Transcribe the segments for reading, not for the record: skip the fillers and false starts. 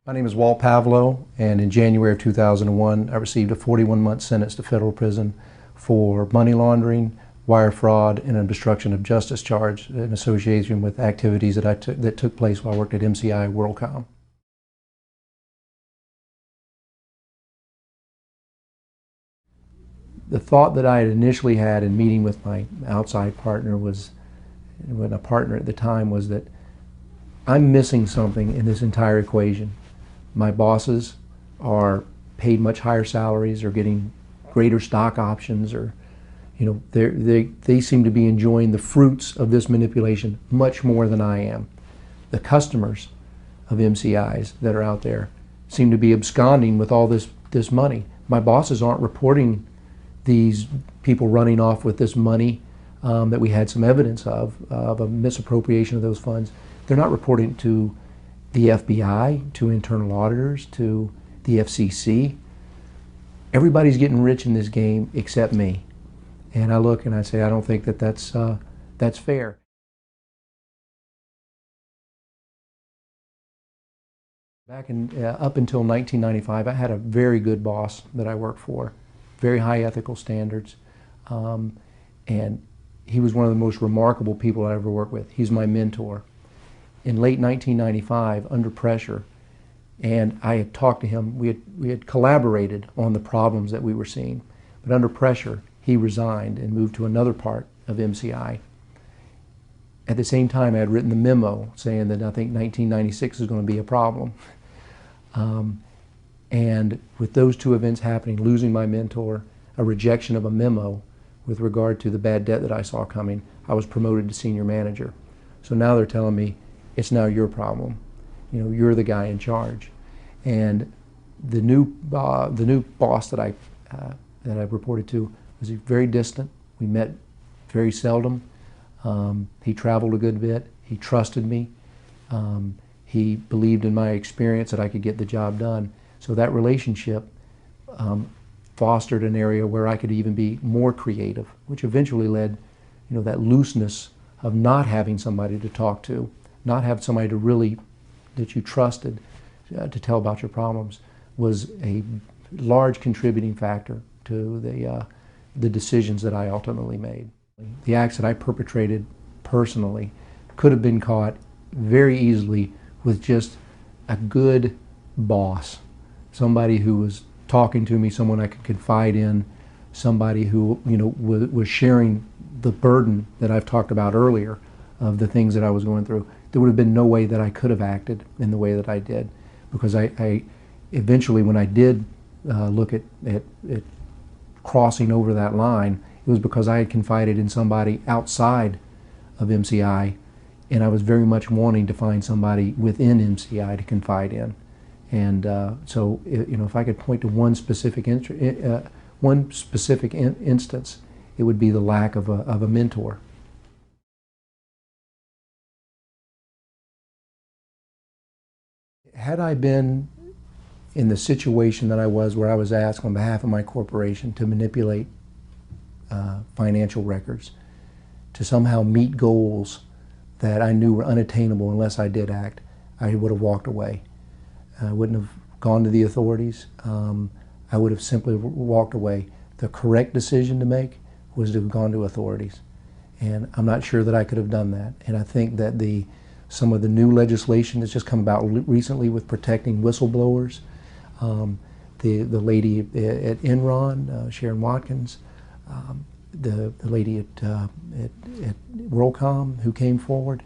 My name is Pavlo, and in January of 2001, I received a 41-month sentence to federal prison for money laundering, wire fraud, and an obstruction of justice charge in association with activities that took place while I worked at MCI WorldCom. The thought that I had initially had in meeting with my outside partner was, when a partner at the time, was that I'm missing something in this entire equation. My bosses are paid much higher salaries, or getting greater stock options, or they seem to be enjoying the fruits of this manipulation much more than I am. The customers of MCIs that are out there seem to be absconding with all this money. My bosses aren't reporting these people running off with this money that we had some evidence of a misappropriation of those funds. They're not reporting it to the FBI, to internal auditors, to the FCC. Everybody's getting rich in this game except me. And I look and I say, I don't think that that's fair. Back up until 1995, I had a very good boss that I worked for, very high ethical standards, and he was one of the most remarkable people I ever worked with. He's my mentor. In late 1995, under pressure, and I had talked to him, we had collaborated on the problems that we were seeing, but under pressure, he resigned and moved to another part of MCI. At the same time, I had written the memo saying that I think 1996 is going to be a problem. And with those two events happening, losing my mentor, a rejection of a memo with regard to the bad debt that I saw coming, I was promoted to senior manager. So now they're telling me, it's now your problem. You're the guy in charge. And the new boss that I reported to was very distant. We met very seldom. He traveled a good bit. He trusted me. He believed in my experience that I could get the job done. So that relationship fostered an area where I could even be more creative, which eventually led, that looseness of not having somebody to talk to, not have somebody that you trusted to tell about your problems, was a large contributing factor to the decisions that I ultimately made. The acts that I perpetrated personally could have been caught very easily with just a good boss, somebody who was talking to me, someone I could confide in, somebody who was sharing the burden that I've talked about earlier of the things that I was going through. There would have been no way that I could have acted in the way that I did, because I eventually, when I did look at crossing over that line, it was because I had confided in somebody outside of MCI, and I was very much wanting to find somebody within MCI to confide in. And so, if I could point to one specific instance, it would be the lack of a mentor. Had I been in the situation that I was, where I was asked on behalf of my corporation to manipulate financial records, to somehow meet goals that I knew were unattainable unless I did act, I would have walked away. I wouldn't have gone to the authorities. I would have simply walked away. The correct decision to make was to have gone to authorities. And I'm not sure that I could have done that. And I think that some of the new legislation that's just come about recently with protecting whistleblowers, the lady at Enron, Sharon Watkins, the lady at WorldCom who came forward.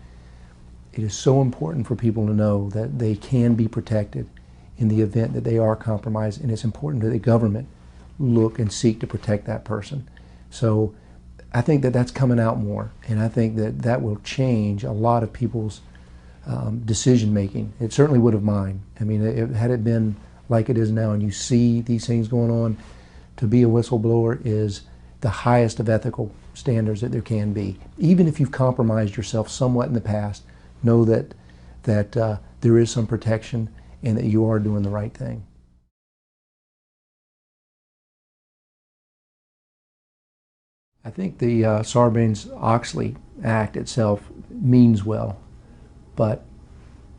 It is so important for people to know that they can be protected in the event that they are compromised, and it's important that the government look and seek to protect that person. So I think that that's coming out more, and I think that that will change a lot of people's decision making. It certainly would have mine. I mean, had it been like it is now, and you see these things going on, to be a whistleblower is the highest of ethical standards that there can be. Even if you've compromised yourself somewhat in the past, know that there is some protection and that you are doing the right thing. I think the Sarbanes-Oxley Act itself means well, but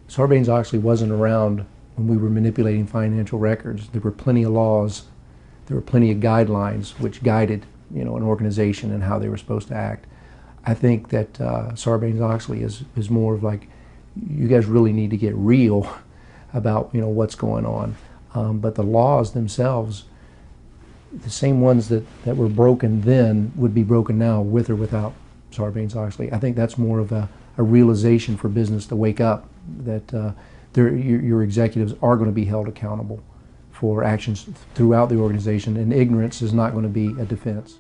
Sarbanes-Oxley wasn't around when we were manipulating financial records. There were plenty of laws, there were plenty of guidelines which guided, an organization and how they were supposed to act. I think that Sarbanes-Oxley is more of like, you guys really need to get real about what's going on. But the laws themselves, the same ones that were broken then would be broken now with or without Sarbanes-Oxley. I think that's more of a realization for business to wake up that your executives are going to be held accountable for actions throughout the organization, and ignorance is not going to be a defense.